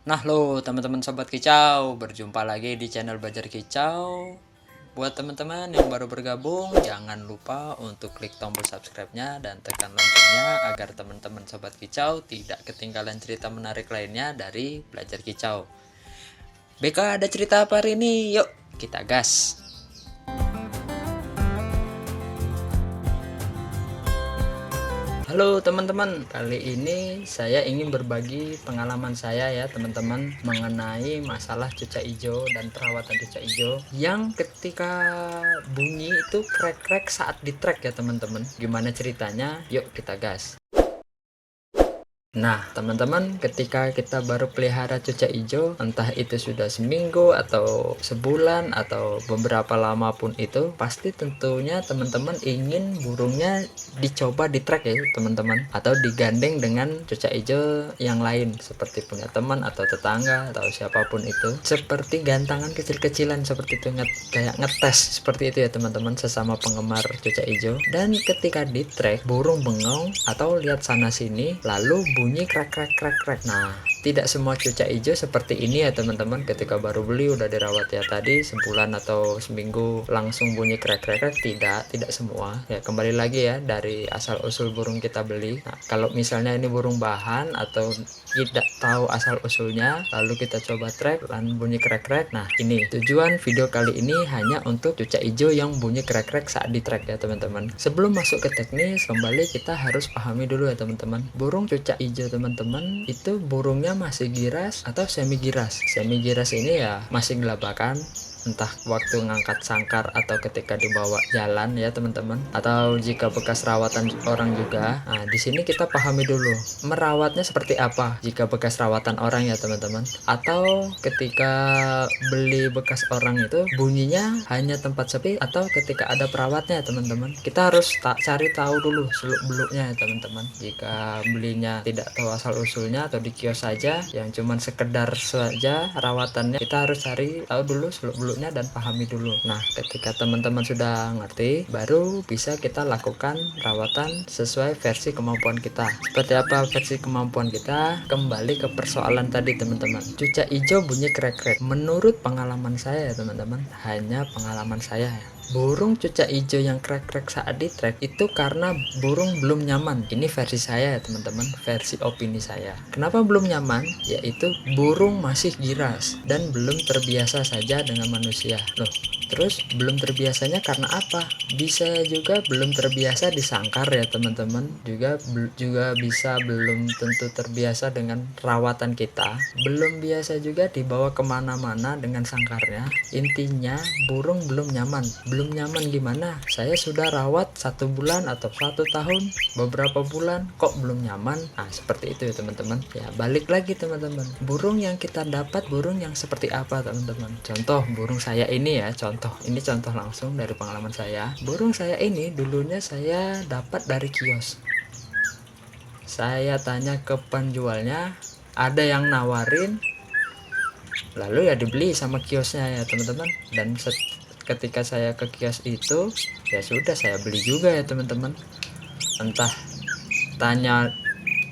Nah lo teman-teman sobat kicau, berjumpa lagi di channel Belajar Kicau. Buat teman-teman yang baru bergabung, jangan lupa untuk klik tombol subscribe-nya dan tekan loncengnya agar teman-teman sobat kicau tidak ketinggalan cerita menarik lainnya dari Belajar Kicau. BK ada cerita apa hari ini? Yuk kita gas. Halo teman-teman, kali ini saya ingin berbagi pengalaman saya ya teman-teman mengenai masalah cuca hijau dan perawatan cuca hijau yang ketika bunyi itu krek-krek saat di track ya teman-teman. Gimana ceritanya? Yuk kita gas. Nah teman-teman, ketika kita baru pelihara cuca hijau, entah itu sudah seminggu atau sebulan atau beberapa lama pun itu, pasti tentunya teman-teman ingin burungnya dicoba di track ya teman-teman, atau digandeng dengan cuca hijau yang lain seperti punya teman atau tetangga atau siapapun itu, seperti gantangan kecil-kecilan seperti itu, kayak ngetes seperti itu ya teman-teman, sesama penggemar cuca hijau. Dan ketika di track burung bengong atau lihat sana sini lalu bunyi krek krek krek krek. Nah tidak semua cuca hijau seperti ini ya teman-teman, ketika baru beli udah dirawat ya tadi sebulan atau seminggu langsung bunyi krek krek krek. Tidak semua ya, kembali lagi ya dari asal usul burung kita beli. Nah, kalau misalnya ini burung bahan atau tidak tahu asal usulnya lalu kita coba track dan bunyi krek krek, nah ini tujuan video kali ini hanya untuk cuca hijau yang bunyi krek krek saat di track ya teman-teman. Sebelum masuk ke teknis, kembali kita harus pahami dulu ya teman-teman, burung cuca hijau teman-teman itu burungnya masih giras atau semi giras. Semi giras ini ya masih gelabakan, entah waktu ngangkat sangkar atau ketika dibawa jalan ya teman-teman, atau jika bekas rawatan orang juga. Nah di sini kita pahami dulu merawatnya seperti apa jika bekas rawatan orang ya teman-teman, atau ketika beli bekas orang itu bunyinya hanya tempat sepi atau ketika ada perawatnya ya teman-teman. Kita harus cari tahu dulu seluk beluknya ya teman-teman. Jika belinya tidak tahu asal usulnya atau di kios saja yang cuman sekedar saja rawatannya, kita harus cari tahu dulu seluk beluknya dan pahami dulu. Nah ketika teman-teman sudah ngerti, baru bisa kita lakukan rawatan sesuai versi kemampuan kita. Seperti apa versi kemampuan kita? Kembali ke persoalan tadi teman-teman, cuca hijau bunyi krek-krek. Menurut pengalaman saya ya teman-teman, hanya pengalaman saya ya, burung cuca hijau yang krek-krek saat di track itu karena burung belum nyaman. Ini versi saya ya teman-teman, versi opini saya. Kenapa belum nyaman? Yaitu burung masih giras dan belum terbiasa saja dengan manusia. Loh, terus belum terbiasanya karena apa? Bisa juga belum terbiasa disangkar ya teman-teman. Juga bisa belum tentu terbiasa dengan rawatan kita. Belum biasa juga dibawa kemana-mana dengan sangkarnya. Intinya burung belum nyaman. Belum nyaman gimana? Saya sudah rawat 1 bulan atau 1 tahun, beberapa bulan kok belum nyaman. Nah seperti itu ya teman-teman. Ya balik lagi teman-teman, burung yang kita dapat burung yang seperti apa teman-teman. Contoh burung saya ini ya, ini contoh langsung dari pengalaman saya. Burung saya ini dulunya saya dapat dari kios. Saya tanya ke penjualnya, ada yang nawarin, lalu ya dibeli sama kiosnya ya teman-teman. Dan ketika saya ke kios itu ya sudah saya beli juga ya teman-teman. Entah tanya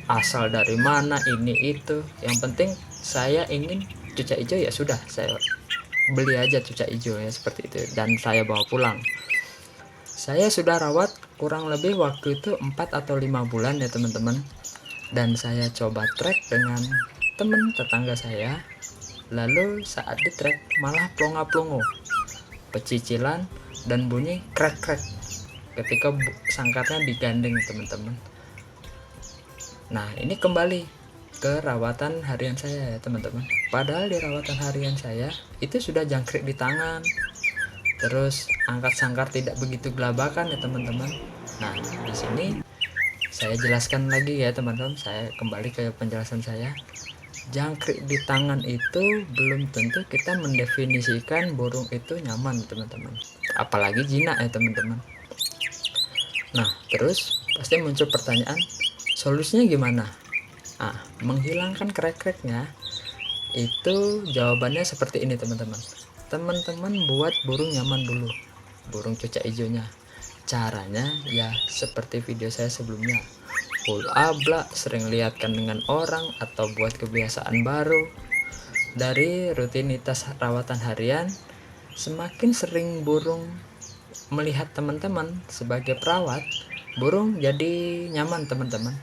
asal dari mana ini itu, yang penting saya ingin cuca hijau ya sudah saya beli aja cuca hijau ya seperti itu, dan saya bawa pulang. Saya sudah rawat kurang lebih waktu itu 4 atau 5 bulan ya teman-teman, dan saya coba track dengan teman tetangga saya. Lalu saat di track malah plonga-plongo, pecicilan dan bunyi krek-krek ketika sangkarnya digandeng teman-teman. Nah ini kembali ke rawatan harian saya ya teman-teman. Padahal di rawatan harian saya itu sudah jangkrik di tangan, terus angkat sangkar tidak begitu gelabakan ya teman-teman. Nah di sini saya jelaskan lagi ya teman-teman, saya kembali ke penjelasan saya. Jangkrik di tangan itu belum tentu kita mendefinisikan burung itu nyaman teman-teman, apalagi jinak ya teman-teman. Nah terus pasti muncul pertanyaan, solusinya gimana? Menghilangkan krek-kreknya itu jawabannya seperti ini teman-teman. Teman-teman buat burung nyaman dulu, burung cuca hijaunya. Caranya ya seperti video saya sebelumnya, full ablak, sering lihatkan dengan orang atau buat kebiasaan baru. dari rutinitas rawatan harian, semakin sering burung melihat teman-teman sebagai perawat, burung jadi nyaman teman-teman.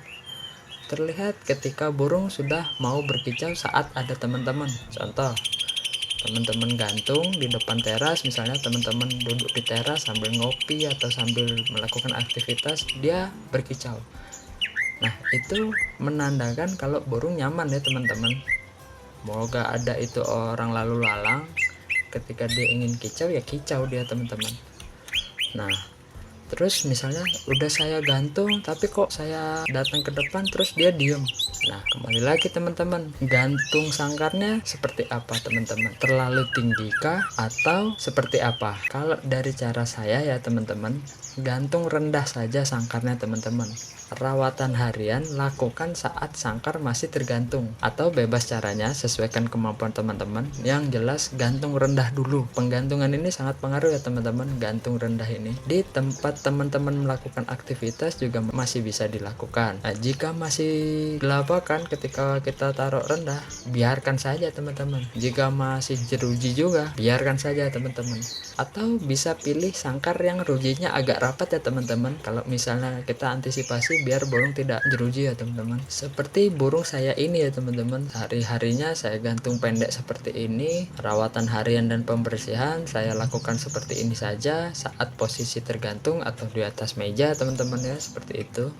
Terlihat ketika burung sudah mau berkicau saat ada teman-teman. Contoh, teman-teman gantung di depan teras, misalnya teman-teman duduk di teras sambil ngopi atau sambil melakukan aktivitas, dia berkicau. Nah, itu menandakan kalau burung nyaman ya teman-teman. Moga ada itu orang lalu lalang, ketika dia ingin kicau ya kicau dia teman-teman. Nah, terus misalnya udah saya gantung tapi kok saya datang ke depan terus dia diem. Nah, kembali lagi teman-teman, gantung sangkarnya seperti apa teman-teman? Terlalu tinggi kah atau seperti apa? Kalau dari cara saya ya teman-teman, gantung rendah saja sangkarnya teman-teman. Rawatan harian lakukan saat sangkar masih tergantung, atau bebas caranya sesuaikan kemampuan teman-teman. Yang jelas gantung rendah dulu. Penggantungan ini sangat pengaruh ya teman-teman. Gantung rendah ini di tempat teman-teman melakukan aktivitas juga masih bisa dilakukan. Nah, jika masih gelabakan ketika kita taruh rendah, biarkan saja teman-teman. Jika masih jeruji juga, biarkan saja teman-teman. Atau bisa pilih sangkar yang rujinya agak rapat ya teman-teman. Kalau misalnya kita antisipasi biar burung tidak jeruji ya teman-teman. Seperti burung saya ini ya teman-teman, hari-harinya saya gantung pendek seperti ini. Rawatan harian dan pembersihan saya lakukan seperti ini saja saat posisi tergantung atau di atas meja teman-teman ya, seperti itu.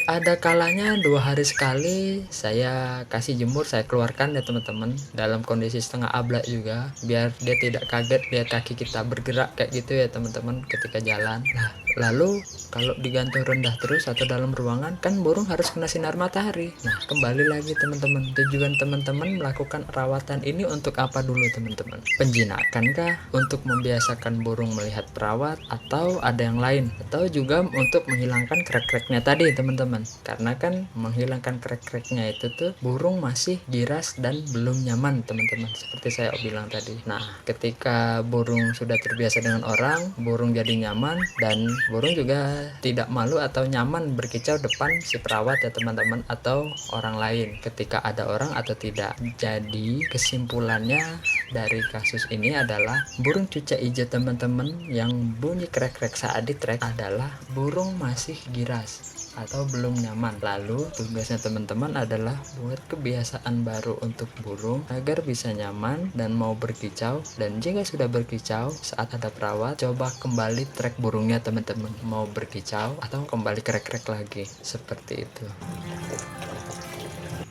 Ada kalanya 2 hari sekali saya kasih jemur, saya keluarkan ya teman-teman, dalam kondisi setengah ablak juga, biar dia tidak kaget lihat kaki kita bergerak kayak gitu ya teman-teman ketika jalan. Nah, lalu kalau digantung rendah terus atau dalam ruangan kan burung harus kena sinar matahari. Nah, kembali lagi teman-teman, tujuan teman-teman melakukan rawatan ini untuk apa dulu teman-teman? Penjinakan kah? Untuk membiasakan burung melihat perawat, atau ada yang lain? Atau juga untuk menghilangkan krek-kreknya tadi teman-teman. Karena kan menghilangkan krek-kreknya itu tuh burung masih giras dan belum nyaman teman-teman, seperti saya bilang tadi. Nah, ketika burung sudah terbiasa dengan orang, burung jadi nyaman dan burung juga tidak malu atau nyaman berkicau depan si perawat ya teman-teman, atau orang lain ketika ada orang atau tidak. Jadi kesimpulannya dari kasus ini adalah burung cucak hijau teman-teman yang bunyi krek-krek saat ditrek adalah burung masih giras atau belum nyaman. Lalu tugasnya teman-teman adalah buat kebiasaan baru untuk burung agar bisa nyaman dan mau berkicau. Dan jika sudah berkicau saat ada perawat, coba kembali trek burungnya teman-teman, mau berkicau atau kembali krek-krek lagi, seperti itu.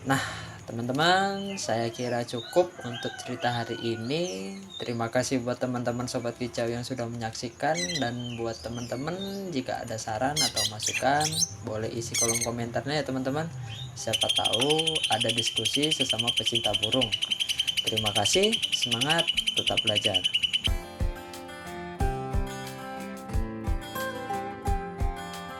Nah teman-teman, saya kira cukup untuk cerita hari ini. Terima kasih buat teman-teman sobat kicau yang sudah menyaksikan, dan buat teman-teman jika ada saran atau masukan boleh isi kolom komentarnya ya teman-teman. Siapa tahu ada diskusi sesama pecinta burung. Terima kasih, semangat, tetap belajar.